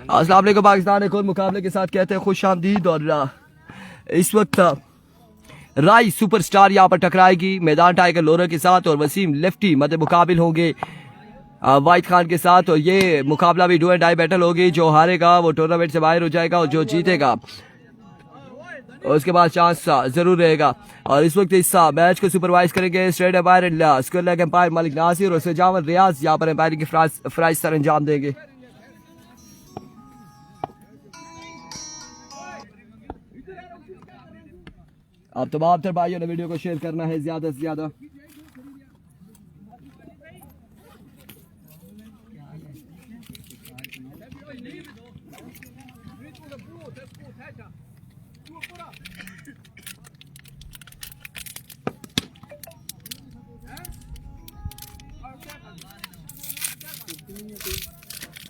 अस्सलाम वालेकुम। पाकिस्तान एक और मुकाबले के साथ कहते हैं खुश आमदीद। और इस वक्त राय सुपरस्टार यहाँ पर टकराएगी मैदान टाइगर लोरा के साथ और वसीम लेफ्टी मध्य मुकाबिल होंगे वाहिद खान के साथ। और ये मुकाबला भी डू एंड डाई बैटल होगी। जो हारेगा वो टूर्नामेंट से बाहर हो जाएगा और जो जीतेगा उसके बाद चांस जरूर रहेगा। और इस वक्त इस मैच को सुपरवाइज करेंगे state umpire square leg umpire Malik Nasir और सजावर रियाज यहाँ पर एम्पायरिंग की फराइज सर अंजाम देंगे। अब तमाम तर भाइयों ने वीडियो को शेयर करना है ज्यादा से ज्यादा।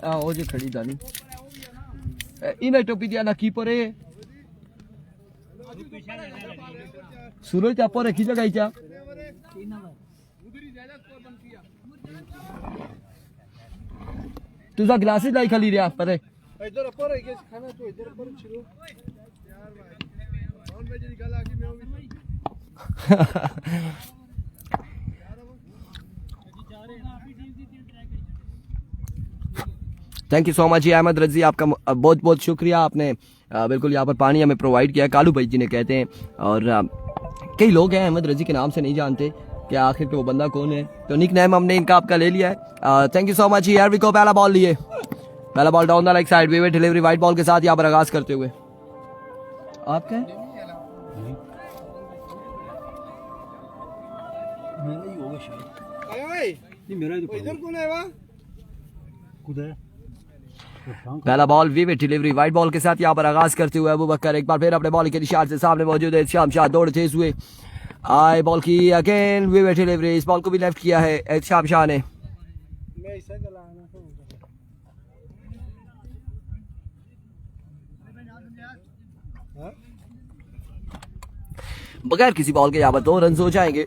ओ जी खड़ी दानी इन टोपी दिया ना कीपर है सूरज आप रखी जगह क्या तुझा ग्लासेस लाई खाली रहा पर इधर ऊपर है के खाना तो इधर ऊपर छिरो यार भाई नॉन वेज निकाल आके मैं होगी। थैंक यू सो मच जी अहमद रजी, आपका बहुत बहुत शुक्रिया। आपने बिल्कुल यहाँ पर पानी हमें प्रोवाइड किया। कालू भाई जी ने कहते हैं और कई लोग हैं अहमद रजी के नाम से नहीं जानते कि आखिर वो बंदा कौन है, तो निक नेम हमने इनका आपका ले लिया है। थैंक यू सो मच जी। यार को पहला बॉल लिए, पहला ball down the leg side way delivery white ball के साथ यहाँ पर आगाज करते हुए आपका पहला ball vivid delivery white ball के साथ यहाँ पर आगाज करते हुए अबू बकर एक बार फिर अपने बॉल के निशान से सामने मौजूद है। शाम शाह दौड़ तेज हुए आए बॉल की अगेन विविड डिलीवरी, इस बॉल को भी लेफ्ट किया है शाम शाह ने। बगैर किसी बॉल के यहाँ पर 2 रन हो जाएंगे।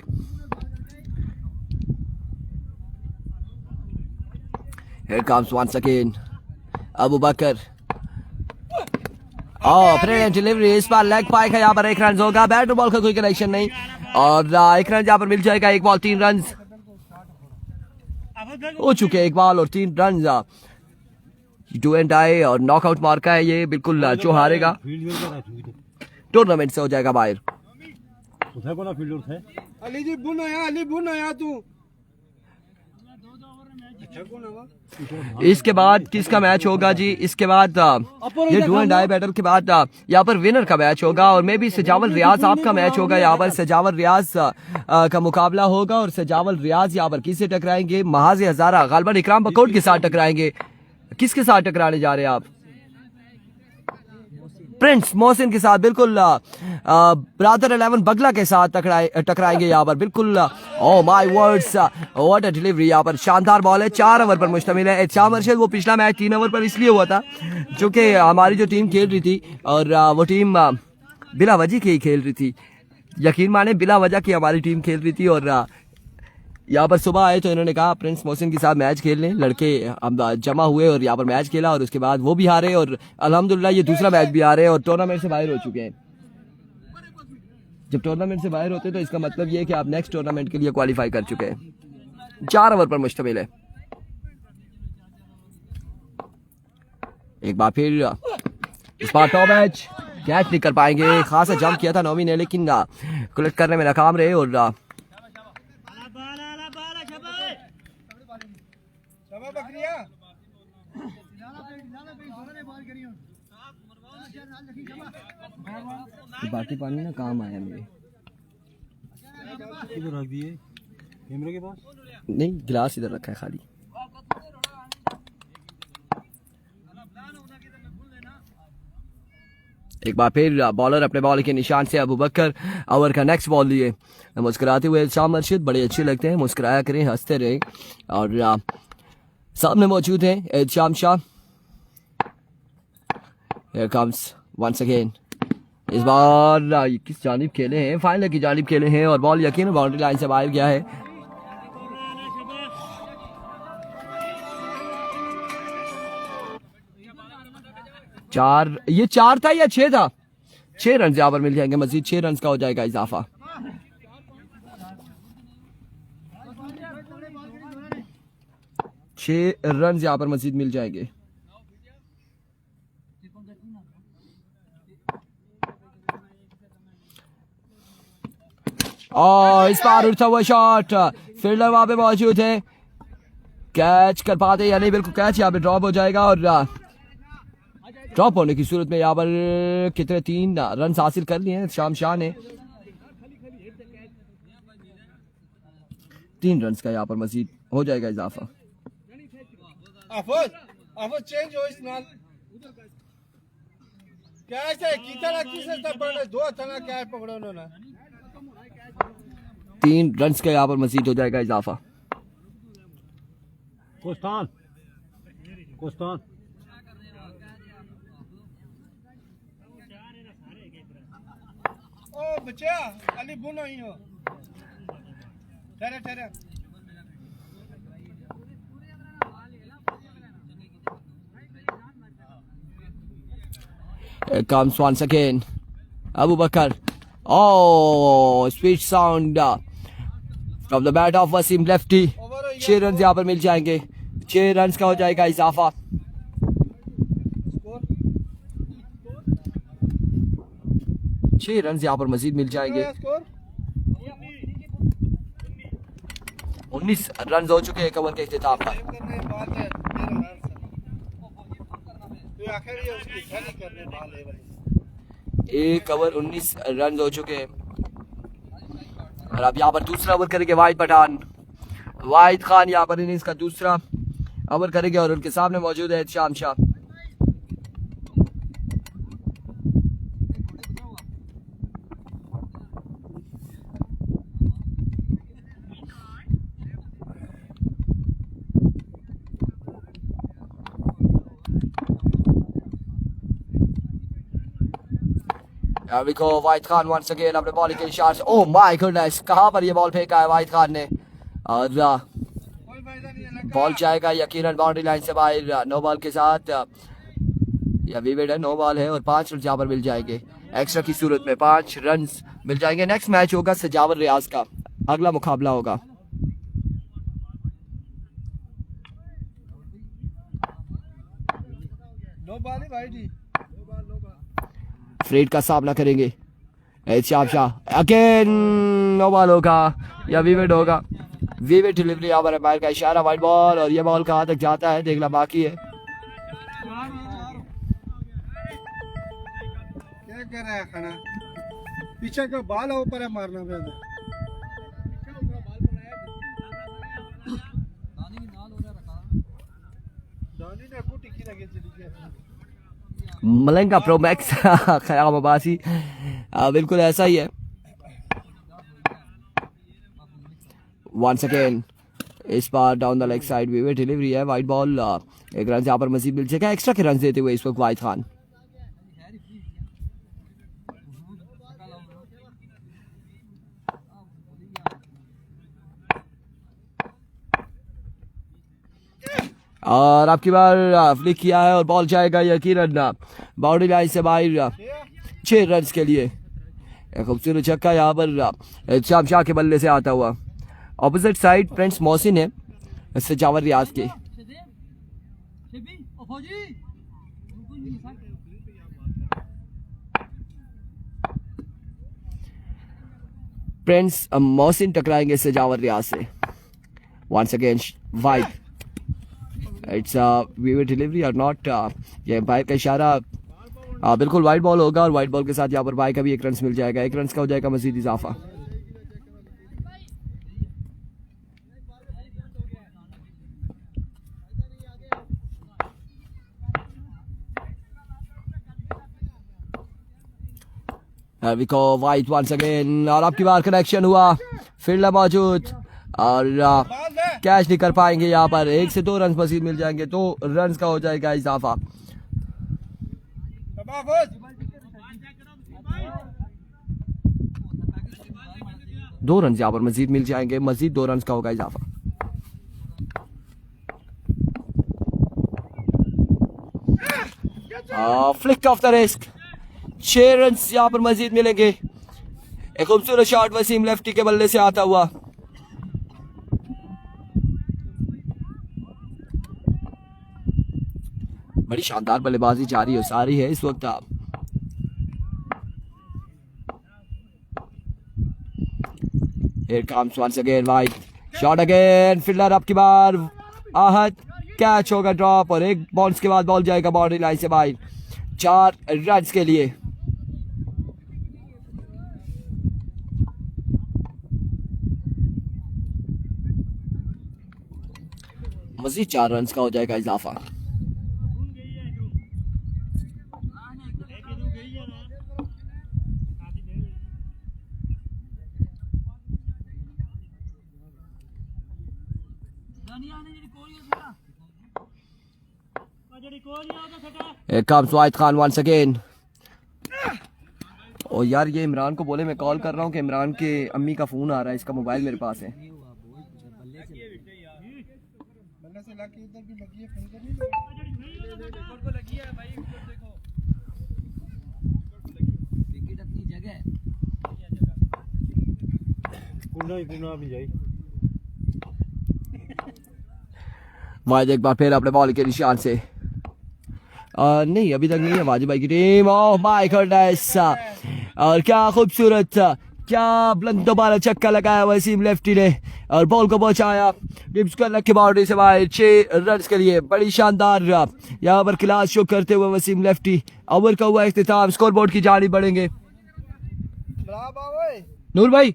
Here comes once again Abu Bakar brilliant delivery, इस बार लेग पाएगा यहाँ पर 1 रन होगा। बैट बॉल का कोई कनेक्शन नहीं और 1 रन यहाँ पर मिल जाएगा। 1 बॉल 3 रन हो चुके, 1 बॉल और 3 रन। डू एंड डाई और नॉकआउट मार्का है ये, बिल्कुल जो हारेगा टूर्नामेंट से हो जाएगा बाहर। इसके बाद किसका मैच होगा जी? इसके बाद ये डू एंड डाई बैटल के बाद यहाँ पर विनर का मैच होगा और मे भी सजावल रियाज आपका मैच होगा। यहाँ पर सजावल रियाज का मुकाबला होगा और सजावल रियाज यहाँ पर किससे टकराएंगे? महाज हजारा गालिबन इकराम बकोट के साथ टकराएंगे। किसके साथ टकराने जा रहे हैं आप? प्रिंस मोहसिन के साथ, बिल्कुल ब्रादर 11 बगला के साथ टकराएंगे यहाँ पर बिल्कुल। Oh my words what a delivery, यहाँ पर शानदार बॉल है। 4 ओवर पर मुश्तमिल है। एहसाम अरशद वो पिछला मैच 3 ओवर पर इसलिए हुआ था क्योंकि हमारी जो टीम खेल रही थी और वो टीम बिला वजह की ही खेल रही थी, यकीन माने बिला वजह की हमारी टीम खेल रही थी। और यहाँ पर सुबह आए तो इन्होंने कहा प्रिंस मोहसिन के साथ मैच खेल लें, लड़के हम जमा हुए और यहाँ पर मैच खेला और उसके बाद वो भी हारे और अल्हम्दुलिल्लाह ये दूसरा मैच भी हारे और टूर्नामेंट से बाहर हो चुके हैं। जब टूर्नामेंट से बाहर होते तो इसका मतलब ये है कि आप नेक्स्ट टूर्नामेंट के लिए क्वालिफाई कर चुके हैं। 4 ओवर पर मुश्तमिल है। एक बार फिर इस बार टॉप मैच कैच नहीं कर पाएंगे। खासा जंप किया था नौमी ने लेकिन कलेक्ट करने में नाकाम रहे और बाकी पानी ना काम आया मेरे। इधर रख दिए कैमरे के पास? नहीं, गिलास इधर रखा है खाली। एक बार फिर बॉलर अपने बॉल के निशान से अबू बकर ओवर का नेक्स्ट बॉल लिए मुस्कुराते हुए शाम अरशद बड़े अच्छे लगते हैं, मुस्कुराया करें, हंसते रहे। और सामने मौजूद हैं शाम Shah. Here comes once again इस बार किस जानिब खेले हैं? फाइनल की जानिब खेले हैं और बॉल यकीन बाउंड्री लाइन से बाहर गया है। 4, ये 4 था या 6 था? 6 रन यहाँ पर मिल जाएंगे मजीद, 6 रन का हो जाएगा इजाफा। छह रन यहाँ पर मजीद मिल जाएंगे। और इस बार उठता हुआ शॉट, फील्डर वहां पे मौजूद है, कैच कर पाते या नहीं, बिल्कुल कैच यहाँ पे ड्रॉप हो जाएगा। और ड्रॉप होने की सूरत में यहाँ पर कितने 3 रन हासिल कर लिए हैं शाम शाह ने। 3 रन का यहाँ पर मजीद हो जाएगा इजाफा। चेंज हो इस नाल क्या है कितना किसे तक पकड़े 2 तना क्या है पकड़ो उन्होंने। 3 रन का यहाँ पर मजीद हो जाएगा इजाफा। कोस्तान ओ बच्चा अली बुनो ही हो ठहरे comes once again Abu Bakar. Oh, sweet sound from the bat of Wasim lefty. 6 run यहाँ पर मिल जाएंगे, 6 रन का हो जाएगा इजाफा। छह रन यहाँ पर मजीद मिल जाएंगे। 19 रन हो चुके हैं कवर के इख्तिताम पर। एक ओवर 19 रन हो चुके हैं। और अब यहाँ पर दूसरा ओवर करेंगे वाहिद पठान, वाहिद खान यहाँ पर इनिंग्स का दूसरा ओवर करेंगे और उनके सामने मौजूद है शाम शाह। Rico वाहिद खान once again अपने बॉलिंग के इशारे से, ओह माय गुडनेस, कहां पर ये बॉल फेंका है वाहिद खान ने। और बॉल जाएगा यकीनन बाउंड्री लाइन से बाहर, नो बॉल के साथ या विकेट है, नो बॉल है और 5 रन यहाँ पर मिल जाएंगे। एक्स्ट्रा की सूरत में 5 रन मिल जाएंगे। नेक्स्ट मैच होगा सजावर रियाज का, अगला मुकाबला होगा। नो बॉल है भाई जी, फ्रेड का सामना करेंगे शाम शाह, अगेन नो बॉल होगा या विकेट होगा। विकेट डिलीवरी यहाँ पर बाहर का इशारा, वाइड बॉल, और ये बॉल कहाँ तक जाता है देखना बाकी है। क्या कर रहा है खाना, पीछे का बाल है ऊपर है मारना पे। धोनी ने कुछ टिकी लगी चली गई मलंगा प्रो मैक्स खयाम अब्बासी, बिल्कुल ऐसा ही है। वंस अगेन इस बार down the leg side wicket delivery है, वाइड बॉल, 1 रन यहाँ पर मजीद मिल जाएगा। एक्स्ट्रा के रन देते हुए इस वक्त वाहिद खान। और आपकी बार फ्लिक किया है और बॉल जाएगा यकीनन बाउंड्री लाइन से बाहर 6 रन के लिए। एक खूबसूरत छक्का यहाँ पर शाम शाह के बल्ले से आता हुआ। ऑपोजिट साइड फ्रेंड्स मोहसिन है सजावर रियाज के। फ्रेंड्स मोहसिन टकराएंगे सजावर रियाज से। Once again wide, it's wicket delivery और नॉट, ये बाहर का इशारा, बिल्कुल वाइड बॉल होगा और वाइड बॉल के साथ यहाँ पर बाई का भी 1 रन मिल जाएगा। 1 रन का हो जाएगा मजीद इजाफा। विको वाइड वंस अगेन, और आपकी बार कनेक्शन हुआ, फील्डर मौजूद और कैच नहीं कर पाएंगे यहाँ पर। 1 से 2 रन मजीद मिल जाएंगे, 2 रन का हो जाएगा इजाफा। 2 रन यहाँ पर मजीद मिल जाएंगे, मजीद 2 रन का होगा इजाफा। Flick of the risk, 6 run यहाँ पर मजीद मिलेंगे। एक खूबसूरत शॉट वसीम लेफ्टी के बल्ले से आता हुआ। बड़ी शानदार बल्लेबाजी जारी हो सारी है इस वक्त। आप Here comes once again wide shot again, fielder अब की बार आहत, कैच होगा ड्रॉप और एक बाउंस के बाद बॉल जाएगा बाउंड्री लाइन से बाहर, 4 रन के लिए। मजीद 4 रन का हो जाएगा इजाफा। Here comes Wahid Khan once again. ओ यार ये इमरान को बोले मैं कॉल कर रहा हूँ कि इमरान के अम्मी का फोन आ रहा है, इसका मोबाइल मेरे पास है। वाहिद एक बार फिर अपने बॉल के निशान से, नहीं अभी तक नहीं है वाजिब भाई की टीम। ओह माय गॉडनेस, और क्या खूबसूरत, क्या बुलंद दोबारा छक्का लगाया वसीम लेफ्टी ने और बॉल को पहुंचाया डीप स्क्वायर की बाउंड्री से बाहर, 6 रन के लिए। बड़ी शानदार यहाँ पर क्लास शो करते हुए वसीम लेफ्टी। ओवर का हुआ इख्तिताम, स्कोर बोर्ड की जानिब बढ़ेंगे। नूर भाई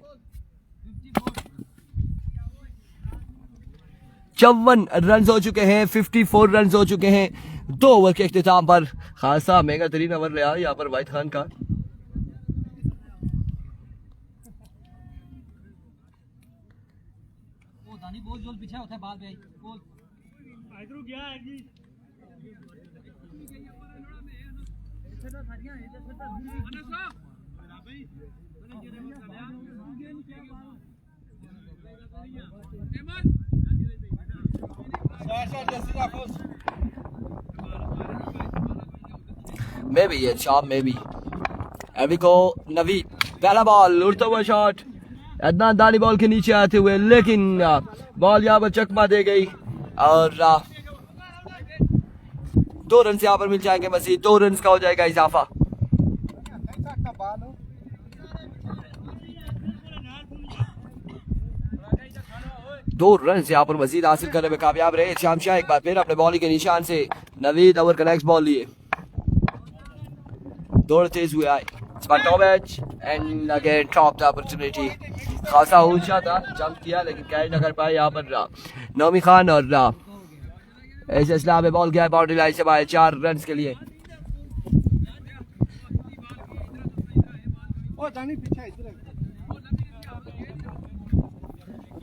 54 रन हो चुके हैं, 54 रन हो चुके हैं 2 ओवर के इख्तिताम पर। खासा महंगा तरीन ओवर रहा यहाँ पर वाहिद खान का। Maybe yeah, sharp maybe. Here we go, नवी पहला बॉल, उड़ता हुआ शॉट अदनान दानी बॉल के नीचे आते हुए, लेकिन बॉल यहाँ पर चकमा दे गई और 2 रन यहाँ पर मिल जाएंगे मजीद, 2 रन का हो जाएगा इजाफा। दो रन यहाँ पर मजीद हासिल करने में कामयाब रहे श्याम शाह। एक बार फिर अपने बॉलिंग के निशान से नवीद ओवर का नेक्स्ट बॉल लिए, दौड़ तेज हुए आए and again drop the opportunity. खासा ऊंचा था, जंप किया लेकिन कैच न कर पाए यहाँ पर नौमी खान और ऐसे इस्लाम में बॉल गया बाउंड्री लाइन से बाहर, 4 रन के लिए।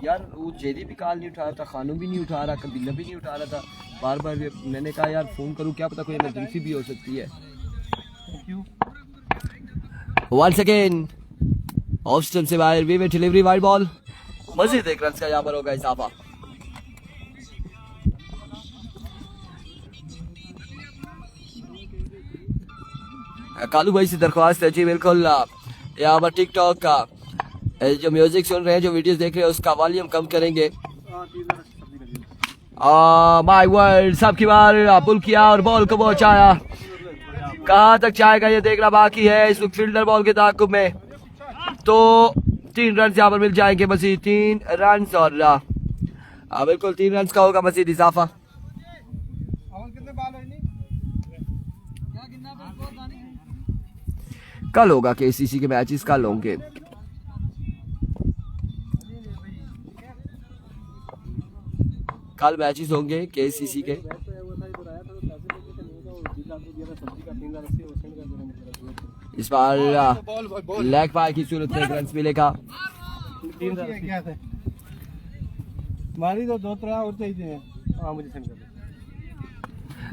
यार वो जेदी भी कॉल नहीं उठा रहा था, खानू भी नहीं उठा रहा, कबीला भी नहीं उठा रहा था, बार बार मैंने कहा यार फोन करूं, क्या पता कोई इमरजेंसी भी हो सकती है। वंस अगेन ऑफ स्टंप से बाहर, वे में डिलीवरी वाइड बॉल, मजीद 1 रन का यहाँ पर होगा इजाफा। कालू भाई से दरख्वास्त है जी, बिल्कुल यहाँ पर टिकटॉक का जो म्यूजिक सुन रहे हैं, जो वीडियोस देख रहे हैं, उसका वॉल्यूम कम करेंगे। माय वर्ड, सबकी बार पुल किया और बॉल को पहुंचाया, कहां तक जाएगा ये देखना बाकी है इस फील्डर बॉल के ताकुब में। तो 3 रन यहाँ पर मिल जाएंगे मजीद, 3 रन और बिल्कुल 3 रन का होगा मजीद इजाफा। कल होगा केसीसी के मैचेस, कल होंगे। कल मैचेस होंगे केसीसी के। इस बार लेग पार की सूरत में 1 रन मिलेगा।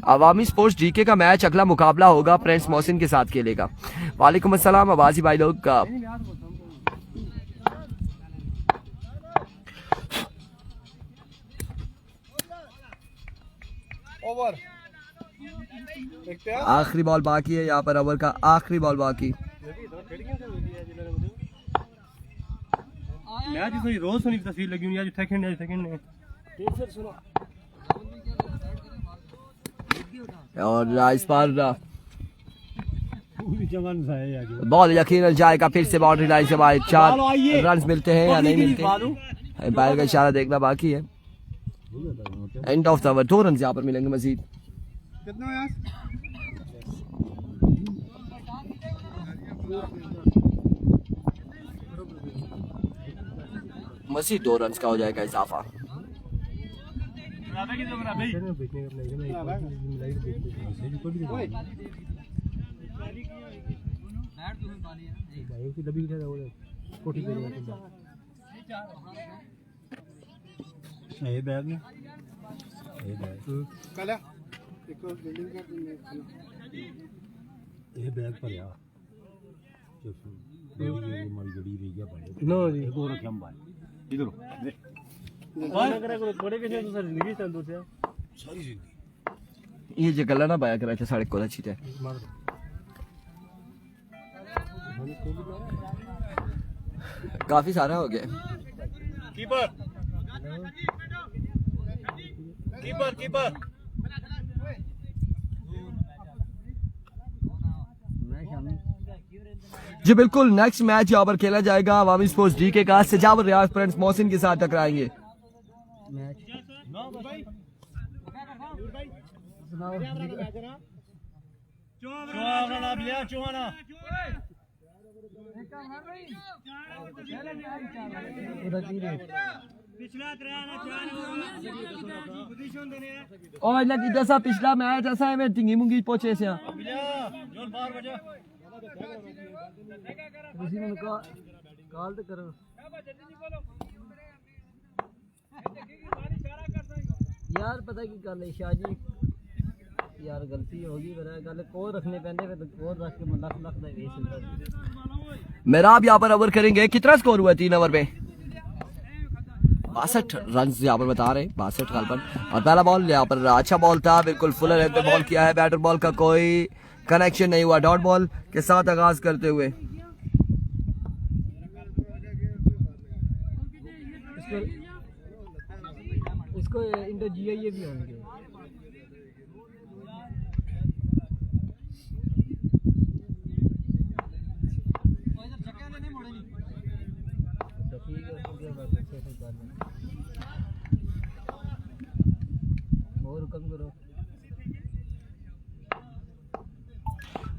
अवामी स्पोर्ट्स डीके का मैच अगला मुकाबला होगा प्रिंस मोहसिन के साथ खेलेगा। वालेकुम अस्सलाम अब्बासी भाई लोग का। ओवर एक पे आखिरी बॉल बाकी है यहाँ पर, ओवर का आखिरी बॉल बाकी। मैच थोड़ी रोज सुनी तस्वीर लगी हुई है, सेकंड है और इस बार बॉल यकीनन जाएगा, फिर से बाउंड्री लाइन से बाहर 4 रन मिलते हैं या नहीं मिलते, एम्पायर का इशारा देखना बाकी है। End of the over 2 run यहाँ पर मिलेंगे मजीद। कितना है मजीद 2 रन का हो जाएगा इजाफा। ये बैग में कल एक बिल्डिंग का ये बैग पर यार हमारी गड़ी रही गया नो जी को रखे हम भाई इधर बड़े के तो सर जिंदगी चल दो से सारी जिंदगी ये जो गला ना बाया कराचा साढ़े को अच्छी है। काफी सारा हो गया। कीपर कीपर कीपर जी बिल्कुल, नेक्स्ट मैच यहाँ पर खेला जाएगा अवामी स्पोर्ट्स डी के का सजावर रियाज फ्रेंड्स मोहसिन के साथ टकराएंगे। और जैसा पिछला मैच ऐसा है मैं टिंगी मुंगी पहुंचे से कॉल तो करो यार, पता की गल है शाहजी यार, गलती होगी मेरा गल को रखने पैंदे फिर को रख के लख लख दा वेस होता। मेरा आप यहाँ पर ओवर करेंगे। कितना स्कोर हुआ 3 ओवर में? 62 रन यहाँ पर बता रहे, 62 गालपन। और पहला बॉल यहाँ पर अच्छा बॉल था, बिल्कुल फुलर हेड पे बॉल किया है, बैटर बॉल का कोई कनेक्शन नहीं हुआ। डॉट बॉल के साथ आगाज करते हुए इसको इंटर जीआईए भी होंगे।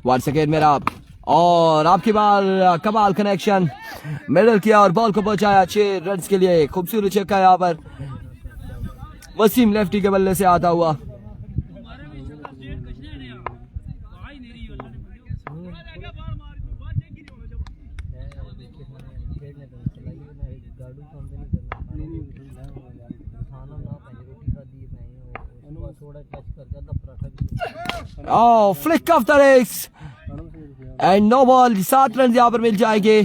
वंस अगेन मेरा और आपकी बॉल कमाल कनेक्शन मिडल किया और बॉल को पहुंचाया 6 रन के लिए। खूबसूरत छक्का यहाँ पर वसीम लेफ्टी के बल्ले से आता हुआ। Oh, flick of the legs and no ball। 7 run यहाँ पर मिल जाएंगे,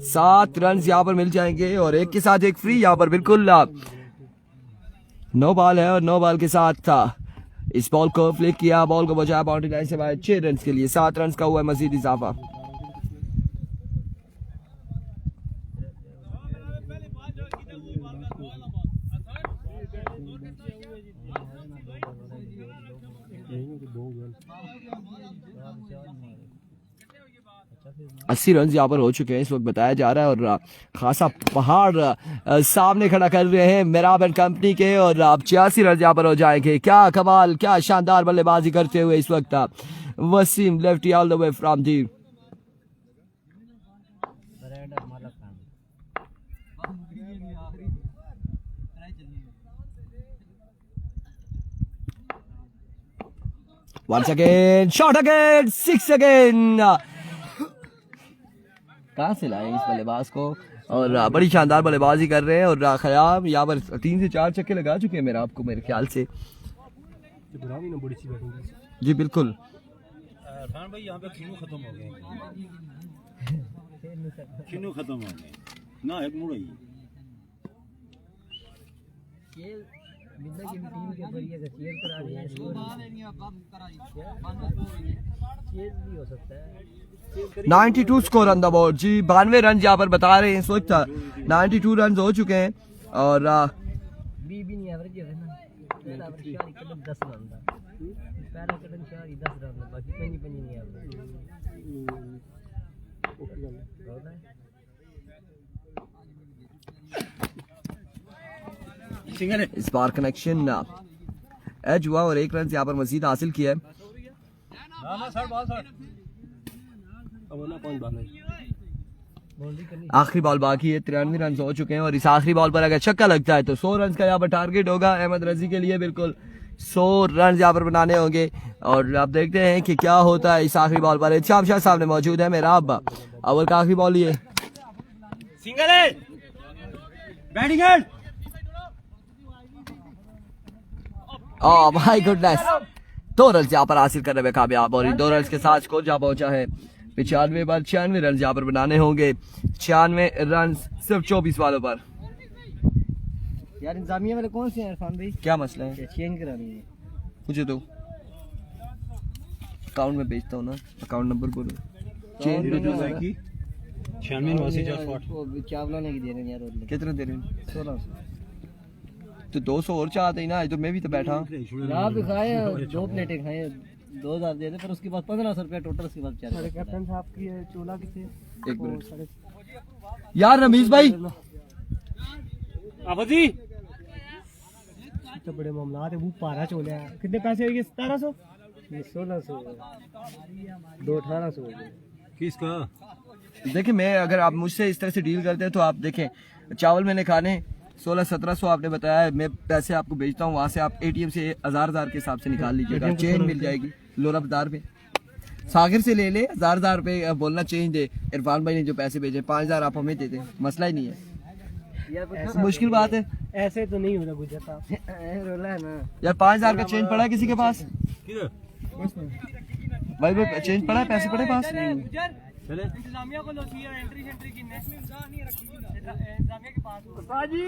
7 रन यहाँ पर मिल जाएंगे और एक के साथ एक फ्री यहाँ पर। बिल्कुल नो बॉल है और नो बॉल के साथ था। इस बॉल को फ्लिक किया, बॉल को बचाया बाउंड्री लाइन से बाहर 6 रन के लिए। 7 रन का हुआ है मजीद इजाफा। अस्सी रन यहाँ पर हो चुके हैं इस वक्त बताया जा रहा है और खासा पहाड़ सामने खड़ा कर रहे हैं मेराब एंड कंपनी के। और अब 86 रन यहाँ पर हो जाएंगे। क्या कमाल, क्या शानदार बल्लेबाजी करते हुए इस वक्त Wasim lefty all the way from the. Once again, shot again, 6 again। कहाँ से लाए इस बल्लेबाज को और बड़ी शानदार बल्लेबाजी कर रहे हैं। और खयाम यहाँ पर 3 से 4 छक्के लगा चुके हैं मेरा आपको मेरे ख्याल से। जी बिल्कुल। खान भाई यहाँ पे खिनू खत्म हो गए, खिनू खत्म हो गए ना, एक मुड़ 92 स्कोर ऑन द बोर्ड जी, 92 रन यहाँ पर बता रहे हैं इस वक्त। 92 रन हो चुके हैं और भी नहीं एवरेज है ना, पहला एवरेज 4 कदम 10 रन था, पहला कदम 4 10 रन था, बाकी पंजी पंजी नहीं एवरेज। सिंगल है। इस बार कनेक्शन एज हुआ और 1 रन यहाँ पर मजीद हासिल किया है। ना सर बॉल सर अब ना पॉइंट बाल है। आखिरी बॉल बाकी है, 93 रन हो चुके हैं और इस आखिरी बॉल पर अगर छक्का लगता है तो 100 रन का यहाँ पर टारगेट होगा अहमद रजी के लिए। बिल्कुल 100 रन यहाँ पर बनाने होंगे और आप देखते हैं कि क्या होता है इस आखिरी बॉल पर। इत्शाम शाह सामने मौजूद है, मेरा अब ओवर का आखिरी बॉल ये सिंगल है। बैटिंग है। ओह माय गुडनेस, 2 रन यहाँ पर हासिल करने में कामयाब और इन 2 रन के साथ स्कोर जहाँ पहुंचा है 95 बार 96 रन यहाँ पर बनाने होंगे। 96 रन सिर्फ 24 बालों पर। यार इंतजामिया वाले कौन से हैं इरफान भाई? क्या मसला है? चेंज करानी है मुझे तो अकाउंट में भेजता हूँ ना, अकाउंट नंबर बोलो। चेंज भेजो की 96 वो चावला ने की दे रहे हैं यार, और कितना दे रहे हैं? 1600 तो 200 और चाहते ही ना, तो मैं भी तो बैठा। आप भी खाए, 2 प्लेटें खाए, 2000 दे दे, पर उसके बाद 1500 रुपया टोटल उसके बाद चल। कैप्टन साहब की चोला कितने? 1 मिनट यार रमीज भाई, अब जी तो बड़े मामला है, वो पारा चोला है। कितने पैसे होंगे? 1700 1600 2 1800 किसका? देखिए मैं अगर आप मुझसे इस तरह से डील करते हैं तो आप देखें, चावल मैंने खाने 1600-1700 आपने बताया, मैं पैसे आपको भेजता हूँ, वहाँ से आप ATM से 1000 के हिसाब से निकाल लीजिएगा, चेंज मिल जाएगी लोरा बाजार में। सागर से ले ले 1000 रुपये बोलना चेंज दे। इरफान भाई ने जो पैसे भेजे 5000 आप हमें दे दें, मसला ही नहीं है। मुश्किल बात है ऐसे तो नहीं होना गुजरता रोला है ना यार। 5000 का चेंज पड़ा है किसी के पास? किधर? भाई भाई चेंज पड़ा है, पैसे पड़े पास? चले इंतजामिया को लो एंट्री सेंट्री की नहीं रखी इंतजामिया के पास। साजी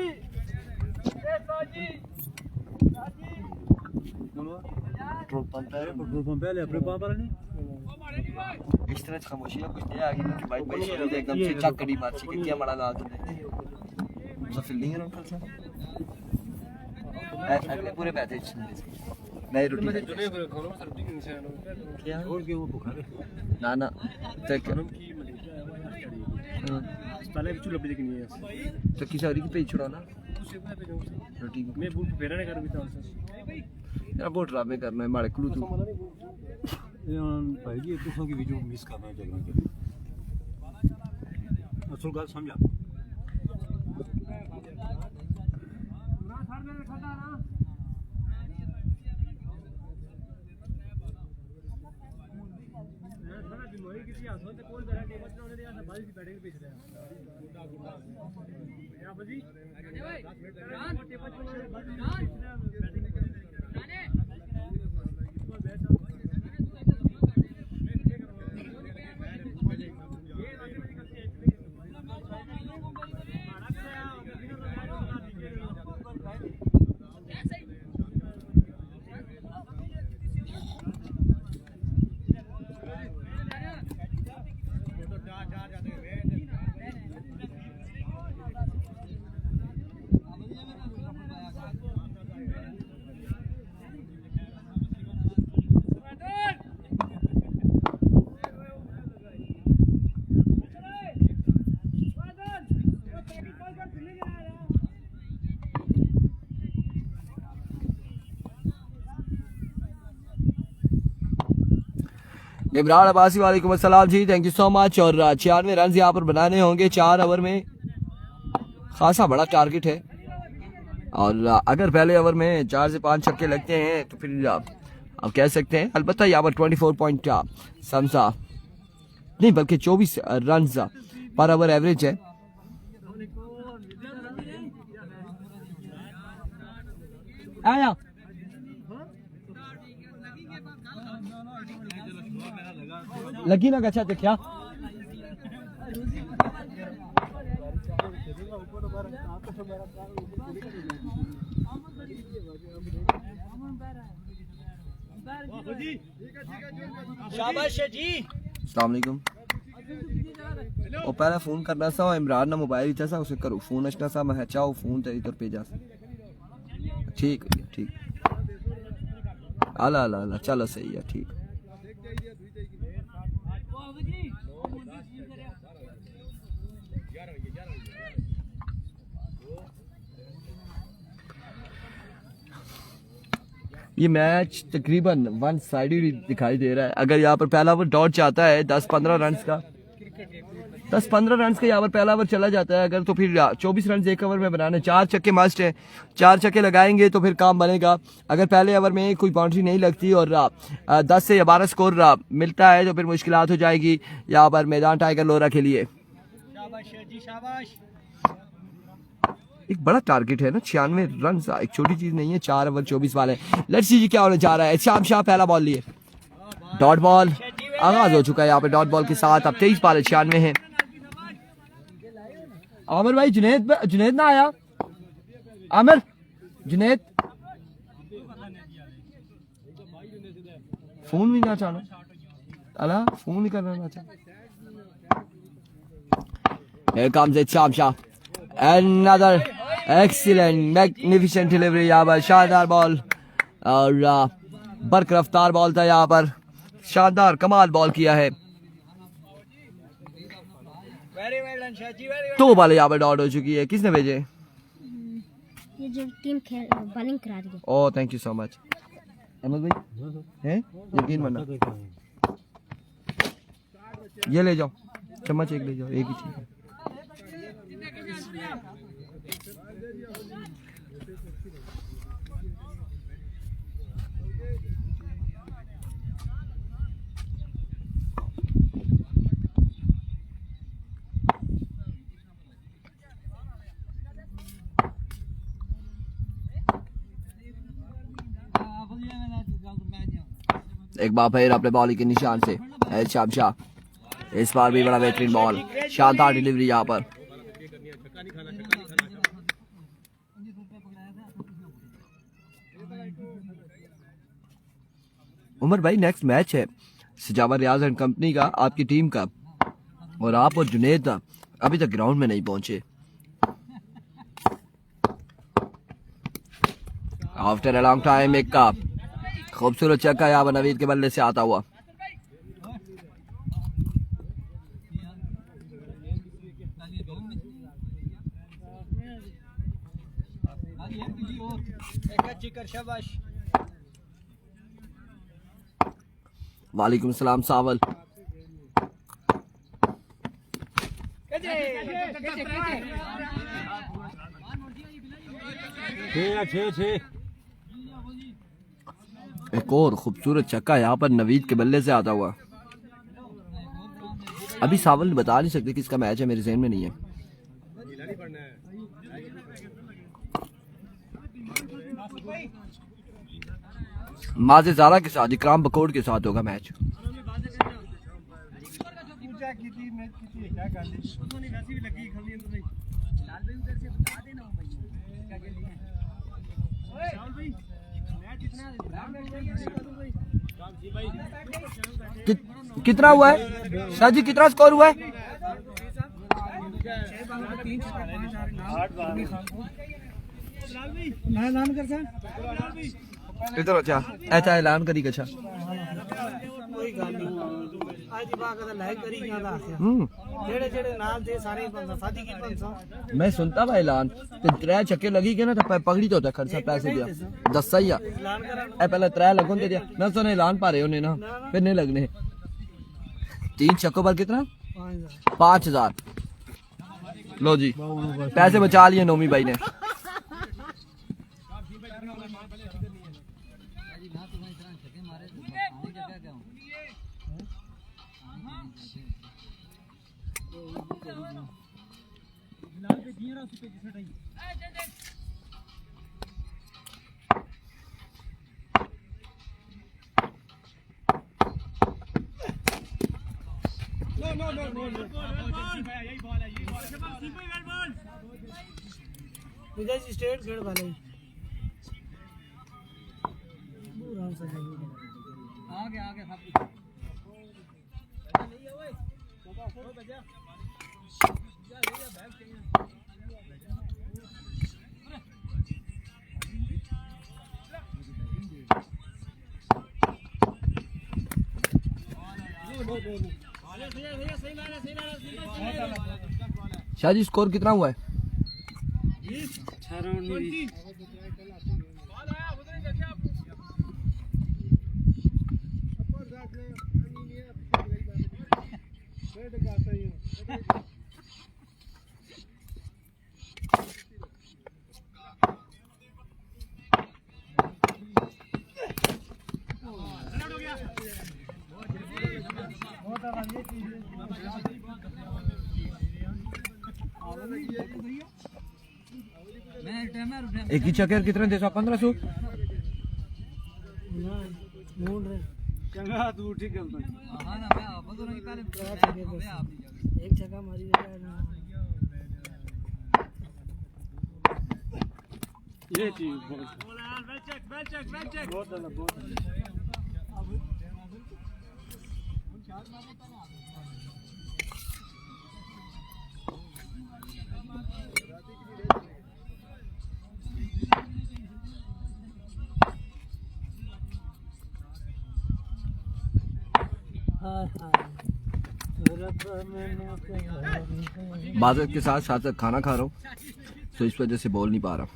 पेट्रोल पंप है, पेट्रोल पंप पहले अपने पास पर नहीं इस तरह से खामोशी है कुछ दे आगे कि भाई भाई शुरू से एकदम से चक कड़ी मार चिकन क्या मड़ा ना तुमने तो फीलिंग है अंकल साहब अगले पूरे पैसे नहीं रोटी क्या छोड़ के वो भूखा ना ना तक पहले भी चुला लेकिन ये तो किसी और की पेज छुड़ा ना रोटी को मैं बुल फेरा नहीं कर भी था यार बहुत ड्रामे करना है मारे क्लू तू भाई जी दूसरों की वीडियो मिस करना है जगह के असल बात समझा। इमरान अब्बासी वालेकुम अस्सलाम जी, थैंक यू सो मच। और 96 रन यहाँ पर बनाने होंगे 4 ओवर में, खासा बड़ा टारगेट है। और अगर पहले ओवर में 4 से 5 छक्के लगते हैं तो फिर आप कह सकते हैं, अलबत्ता यहाँ पर 24 पॉइंट समसा नहीं बल्कि 24 रन पर ओवर एवरेज है। आया लगी ना अच्छा देखा शाबाश जी। अस्सलाम वालेकुम। और पहले फोन करना सा इमरान ना मोबाइल इतना सा उसे करो फोन अच्छा सा मैं चाहो फोन तेरी तरफ भेजा ठीक है ठीक अला अला अला चलो सही है ठीक ये मैच तकरीबन वन साइडेड दिखाई दे रहा है। अगर यहाँ पर पहला ओवर डॉट जाता है 10-15 रन का 10-15 रन का यहाँ पर पहला ओवर चला जाता है अगर तो फिर 24 रन एक ओवर में बनाने 4 छक्के मस्ट है 4 छक्के लगाएंगे तो फिर काम बनेगा। अगर पहले ओवर में कोई बाउंड्री नहीं लगती और 10 से या 12 स्कोर मिलता है तो फिर मुश्किलात हो जाएगी यहाँ पर मैदान टाइगर लोरा के लिए। शाबाश जी शाबाश। एक बड़ा टारगेट है ना 96 रन एक छोटी चीज नहीं है 4 ओवर 24 वाले। लेट्स सी जी क्या होने जा रहा है। शाम शाह पहला बॉल लिए डॉट बॉल आगाज हो चुका है यहाँ पे डॉट बॉल के साथ। अब 23 पाले 96 है। आमिर भाई जुनेद ना आया आमिर जुनेद फोन भी ना चाहना अला फोन भी करना ना चाह। Here comes it Sham Shah. Another excellent magnificent delivery यहाँ पर शानदार बॉल और बर्क रफ्तार बॉल था यहाँ पर शानदार कमाल बॉल किया है। दो बाल यहाँ पर डॉट हो चुकी है। किसने भेजे ये जो टीम बॉलिंग करा रही है। Oh thank you so much Ahmed भाई हैं यकीन मानना ये ले जाओ चम्मच एक ले जाओ एक ही ठीक है। एक बार फिर अपने बॉलिंग के निशान से शाम शाह इस बार भी बड़ा बेहतरीन बॉल शानदार डिलीवरी यहाँ पर। उमर भाई नेक्स्ट मैच है सजावा रियाज एंड कंपनी का आपकी टीम का और आप और जुनेद अभी तक ग्राउंड में नहीं पहुंचे। आफ्टर अ लॉन्ग टाइम एक का खूबसूरत छक्का यहाँ पर नवीद के बल्ले से आता हुआ। वालेकुम सलाम सावल। एक और खूबसूरत छक्का यहाँ पर नवीद के बल्ले से आता हुआ। अभी सावल बता नहीं सकते किसका मैच है मेरे ज़हन में नहीं है। माजे ज़ारा के साथ इकराम बकोड़ के साथ होगा मैच। कितना हुआ है शाह जी कितना स्कोर हुआ है? इधर अच्छा ऐसा ऐलान करी अच्छा मैं सुनता भाई ऐलान त्रै चक्के लगी के ना तो पकड़ी तो खर्चा पैसे दिया 10 ही पहले त्रै लगन दे दिया मैं सुने ऐलान पा रहे होने ना फिर नहीं लगने 3 चक्कों पर कितना 5000 लो जी पैसे बचा लिए नोमी भाई ने। स्ट्रेट खेल वाले शाहजी स्कोर कितना हुआ है? एक ही चक्कर कितने दे 1500? चंगा तू ठीक है एक जगह मारी ये चीज बहुत बाजत के साथ साथ खाना खा रहा हूँ, तो इस वजह से बोल नहीं पा रहा।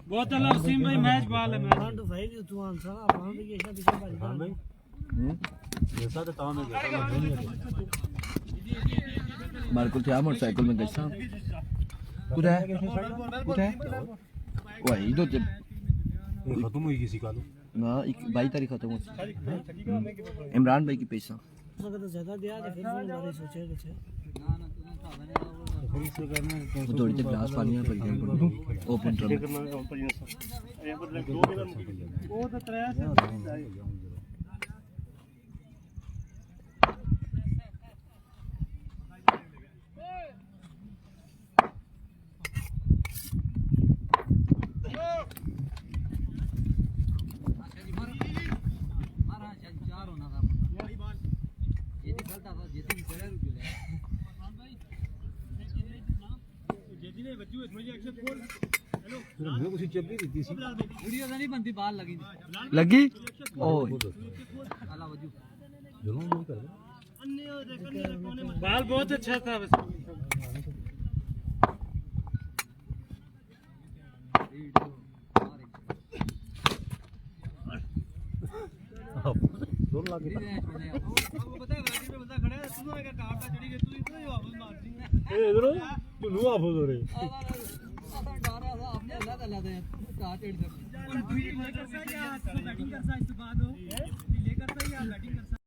बहुत सीम भाई मैच बाल है मारे को क्या मोटरसाइकिल में कैसा कुछ है वही तो खत्म हुई किसी का ना 22 तारीख खत्म हो इमरान भाई की पैसा तो ज्यादा दिया तो फिर हमारे सोचे थोड़ी देर ग्लास पानी में पड़ी ओपन ड्रम वो तो तरह से लगी ओ बाल बहुत अच्छा था बस